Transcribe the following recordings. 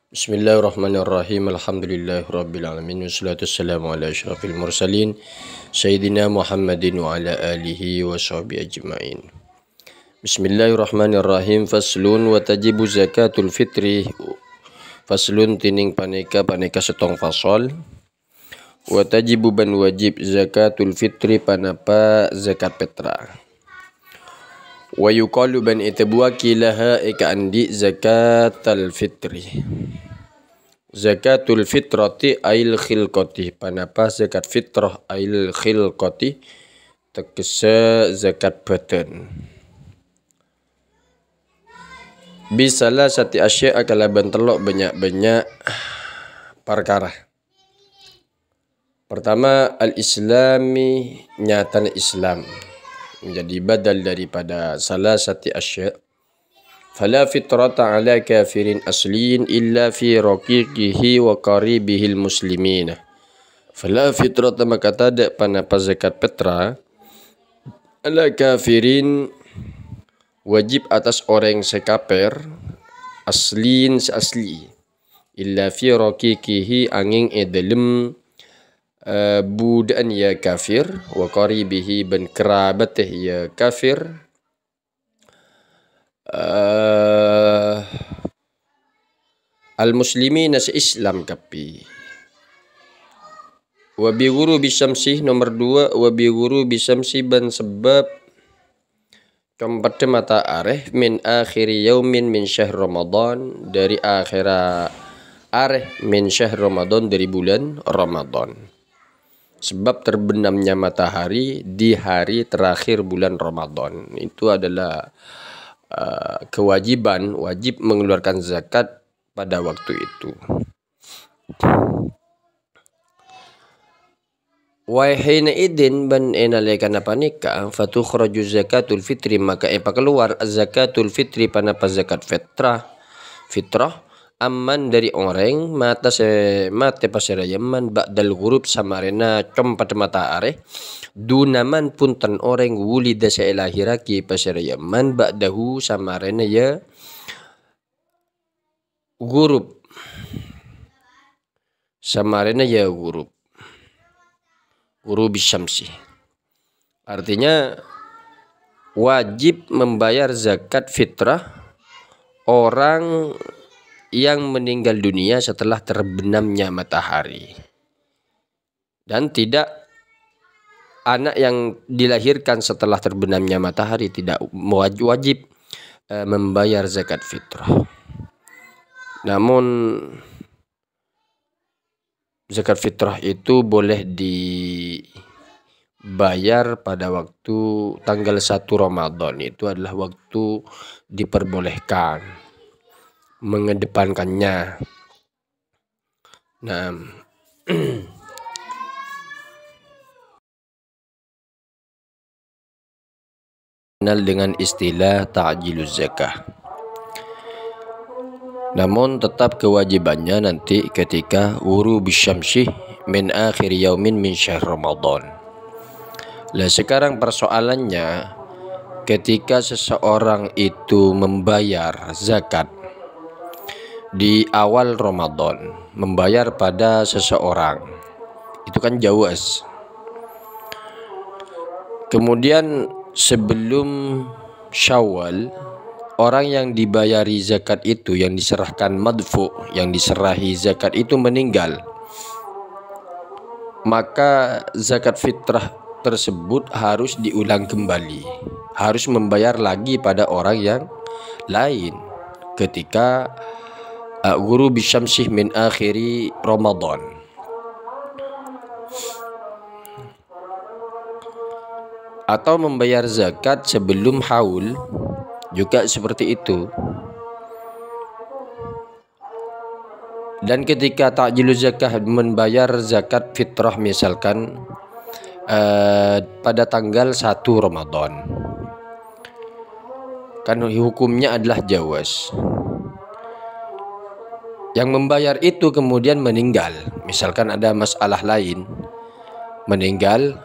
Bismillahirrahmanirrahim. Alhamdulillahirabbil alamin. Wassalatu wassalamu ala asyrafil mursalin sayyidina Muhammadin wa ala alihi wa sahbihi ajmain. Bismillahirrahmanirrahim. Faslun wa tajibu zakatul fitri. Faslun tining paneka setong fasol. Wa tajibu ban wajib zakatul fitri panapa zakat petra. Wa yuqalu ban itabuaki laha ika andi zakatul fitri. Zakatul fitrati ail khilqati panapa zakat fitrah ail khilqati tegese zakat badan. Bisalah sati asya akala bentelok banyak-banyak perkara. Pertama al-islami nyatan Islam menjadi badal daripada salah sati asya. Fala fitrata ala kafirin asliyin illa fi raqiqihi wa qaribihil muslimina. Fala fitrata maka tada panapa zakat petra ala kafirin wajib atas orang sekaper asliin asli illa fi raqiqihi angin edalem budan ya kafir wa qaribihi ban kerabatih ya kafir al-muslimin nasi Islam kapi. Wa bi ghurubi syamsi nomor 2 wa bi ghurubi syamsi ban sebab keempat mata areh min akhiri yaumin min syahr Ramadan dari akhira areh min syahr Ramadan dari bulan Ramadan. Sebab terbenamnya matahari di hari terakhir bulan Ramadan. Itu adalah kewajiban wajib mengeluarkan zakat pada waktu itu. Wa hina idin ban enalekan apa nikah fatukhraju zakatul fitri maka keluar zakatul fitri panapa zakat fitrah amman dari orang mate pasirayaman ba'dal ghurub samarena compat mata are dunaman punten orang wulida sailahiraki pasirayaman ba'dahu samarena ya ghurub samarena ya ghurub syamsi. Artinya wajib membayar zakat fitrah orang yang meninggal dunia setelah terbenamnya matahari. Dan tidak anak yang dilahirkan setelah terbenamnya matahari tidak wajib membayar zakat fitrah. Namun zakat fitrah itu boleh dibayar pada waktu tanggal 1 Ramadan. Itu adalah waktu diperbolehkan mengedepankannya. Nah, kenal dengan istilah ta'jiluz zakah. Namun tetap kewajibannya nanti ketika ghurubi syamsi min akhir yaumin min syahr Ramadan. Lah sekarang persoalannya ketika seseorang itu membayar zakat di awal Ramadan, membayar pada seseorang itu kan jawaz. Kemudian sebelum Syawal orang yang dibayari zakat itu yang diserahkan madfu, yang diserahi zakat itu meninggal, maka zakat fitrah tersebut harus diulang kembali, harus membayar lagi pada orang yang lain ketika ghurubi syamsi min akhiri Ramadan. Atau membayar zakat sebelum haul juga seperti itu. Dan ketika ta'jiluz zakah membayar zakat fitrah misalkan pada tanggal 1 Ramadan, kan hukumnya adalah jawaz. Yang membayar itu kemudian meninggal, misalkan ada masalah lain, meninggal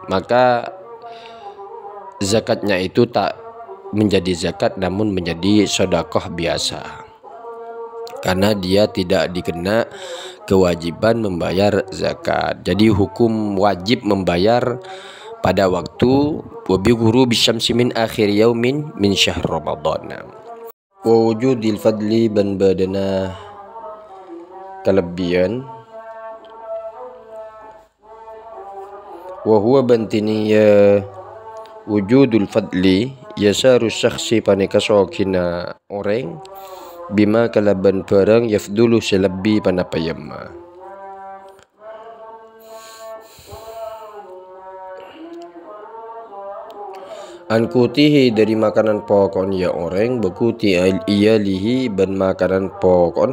maka zakatnya itu tak menjadi zakat namun menjadi sedekah biasa. karena dia tidak dikena kewajiban membayar zakat. Jadi hukum wajib membayar pada waktu wabi ghurubi syamsi min akhir yaumin min syahr Ramadan. Wa wujudil fadli ban badana kelebihan wa huwa bantini ya wujudul fadli yasaru syakhsi paneka sokina orang bima kalaban barang yafdulu selebih panapayamma. Ankutihi dari makanan pokon ya orang bekuti iyalihi ban makanan pokon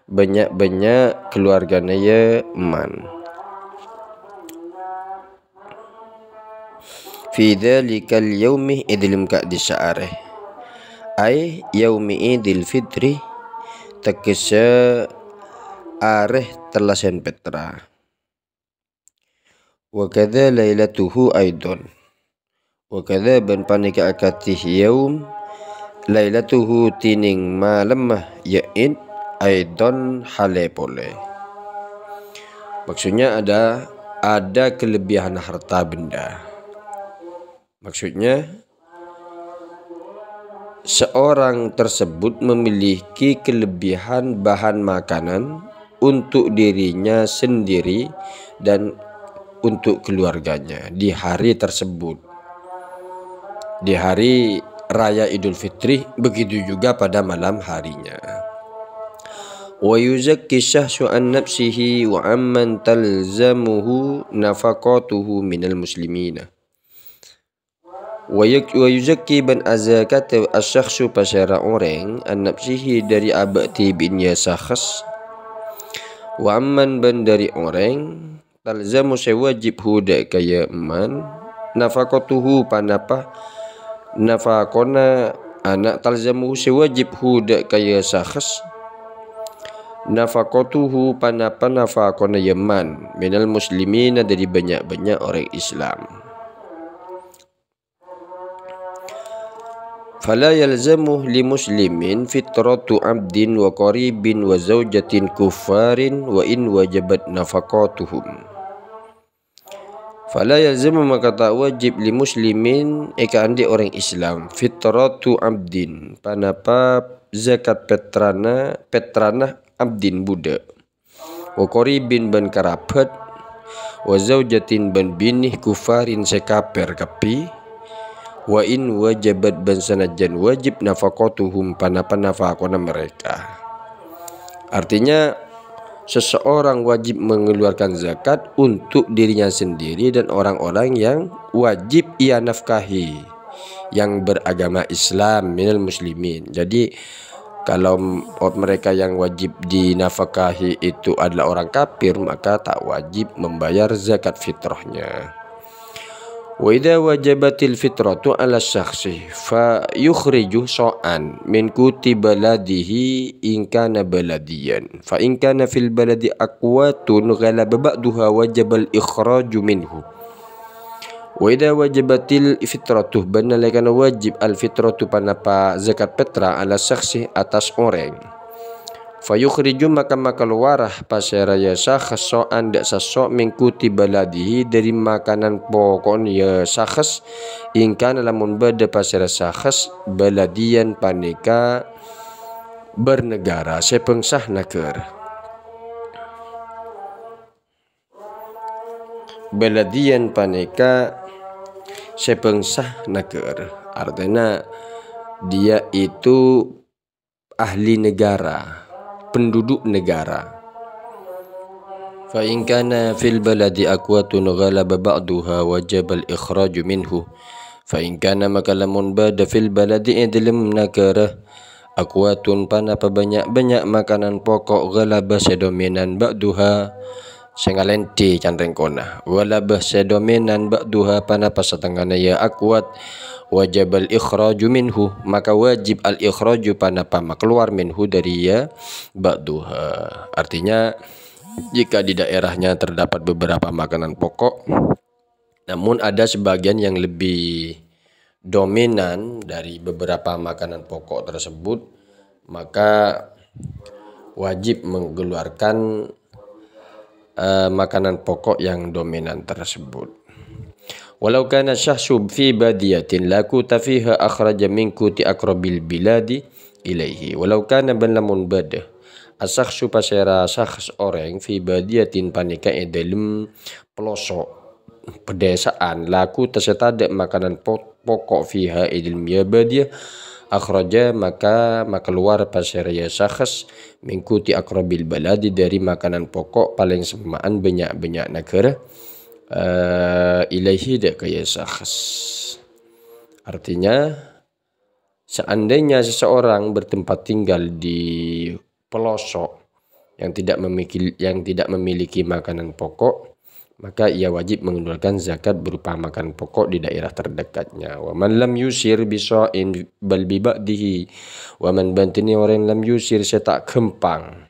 banyak-banyak keluarganya ya man. Fi dzalikal yaumi idlim ka disaare ay yaumi idil fitri tegese areh telasen petra wa kadza lailatuhu aidon wa kadza ban panika akatih yaum lailatuhu tining malam yaid aidon halepole. Maksudnya ada kelebihan harta benda. Maksudnya seorang tersebut memiliki kelebihan bahan makanan untuk dirinya sendiri dan untuk keluarganya di hari tersebut. Di hari raya Idul Fitri, begitu juga pada malam harinya. Wa yuzakki syahsu an nafsihi wa amman talzamuhu nafaqatuhu minal muslimina. Wa yuzakki ban azakat asyakhsu pasara orang an nafsihi dari abati bin ya syakhs wa amman ban dari orang talzamu sewajib huda kaya man nafaqatuhu panapa nafaqona anak talzamu sewajib huda kaya syakhs nafaqatuhu panapa nafaqona yaman minal muslimina dari banyak-banyak orang Islam. Fala yalzamuh li muslimin fitratu abdin wa qaribin wa zawjatin kufarin wa in wajabat nafaqatuhum. Fala yalzamu maka tak wajib li muslimin eka andi orang Islam fitratu abdin panapa zakat petrana abdin budak wa qaribin ban karabat wa zawjatin ban binih kufarin sekaper kapi wa in wajabat ban sanajan wajib nafaqatuhum panapa nafaqona mereka. Artinya seseorang wajib mengeluarkan zakat untuk dirinya sendiri dan orang-orang yang wajib ia nafkahi yang beragama Islam minal muslimin. Jadi kalau mereka yang wajib dinafkahi itu adalah orang kafir, maka tak wajib membayar zakat fitrahnya. Wa idza wajabatil fitratu ala syakhsi fa yukhriju sha'an min kuti baladihi in kana baladiyan fa in kana fil baladi aqwatun ghalaba ba'daha wajabal ikhraju minhu. Wa idza wajabatil fitratu banalakana wajib al fitratu panapa zakat petra ala syakhsi atas orang fa yukhriju maka keluarah pasera ya syakhs so'an dak sasok mengkuti baladihi dari makanan pokon ya syakhs ingkan lamun bada pasera syakhs baladian paneka bernegara sepengsah naker baladian paneka sepengsah naker artinya dia itu ahli negara, penduduk negara. Fa in kana fil baladi aqwatun ghalaba ba'daha wajib al ikhraj minhu. Fa in kana maka lamun bada fil baladi dalam negara aqwatun panapa banyak makanan pokok ghalaba sedominan ba'daha sengalenti candreng kona ghalaba sedominan ba'daha panapa setengahna ya aqwat wajib al ikhraju minhu maka wajib al ikhraju panapa keluar minhu dari ya ba'duha. Artinya jika di daerahnya terdapat beberapa makanan pokok namun ada sebagian yang lebih dominan dari beberapa makanan pokok tersebut, maka wajib mengeluarkan makanan pokok yang dominan tersebut. Walau kana syahsu fi badiyatin laku tafiha akhraja min kuti akrabil biladi ilaihi. Walau kana ban lamun badah asakhsu pasera syakhs orang fi badiyatin panika dalam pelosok pedesaan laku tersetada makanan pokok fiha idil badia akhraja maka keluar pasera ya syakhs mengikuti akrabil baladi dari makanan pokok paling semaan banyak negara ilaihi dak ya syakhs. Artinya seandainya seseorang bertempat tinggal di pelosok yang tidak memiliki makanan pokok, maka ia wajib mengeluarkan zakat berupa makan pokok di daerah terdekatnya. Wa man lam yusir bisa'in bal bi ba'dihi. Wa man bantini orang lam yusir saya tak kempang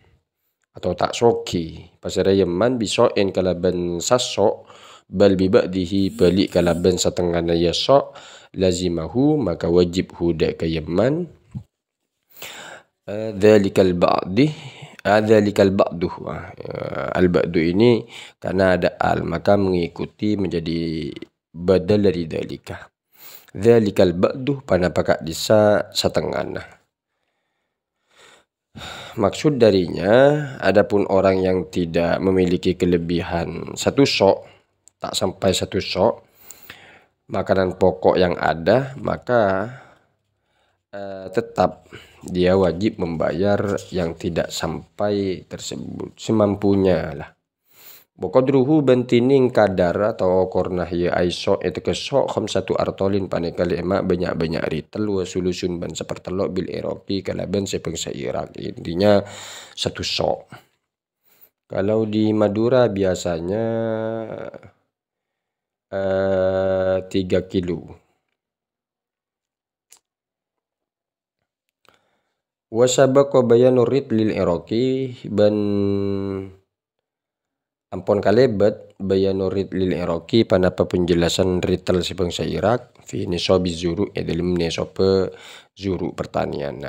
atau tak soki. Pasal man bisa'in kalaban sasok bal bi ba'dihi balik kalaban setengahnya ya sok lazimahu maka wajib huda kayaman dzalikal ba'di dzalikal ba'duh al-ba'du ini karena ada al maka mengikuti menjadi badal dari dzalika. Dzalikal ba'du pada pakak disa setengah. Maksud darinya adapun orang yang tidak memiliki kelebihan satu sok, tak sampai satu sok makanan pokok yang ada, maka tetap dia wajib membayar yang tidak sampai tersebut semampunya lah. Baqadruhu bantining kadar atau kornah ya aiso itu kesok satu artolin panekali emak banyak ritel wa sulusun ban sepertelok bil Iraqi kalaban sepengsa Irak. Intinya satu sok. Kalau di Madura biasanya 3 kilo. Wasabaqa bayanu lil Iraqi ban ampun kalebat bayanu lil Iraqi pada penjelasan ritel si bangsa Irak fi nisabi zuru dalam nisab zuru pertanian.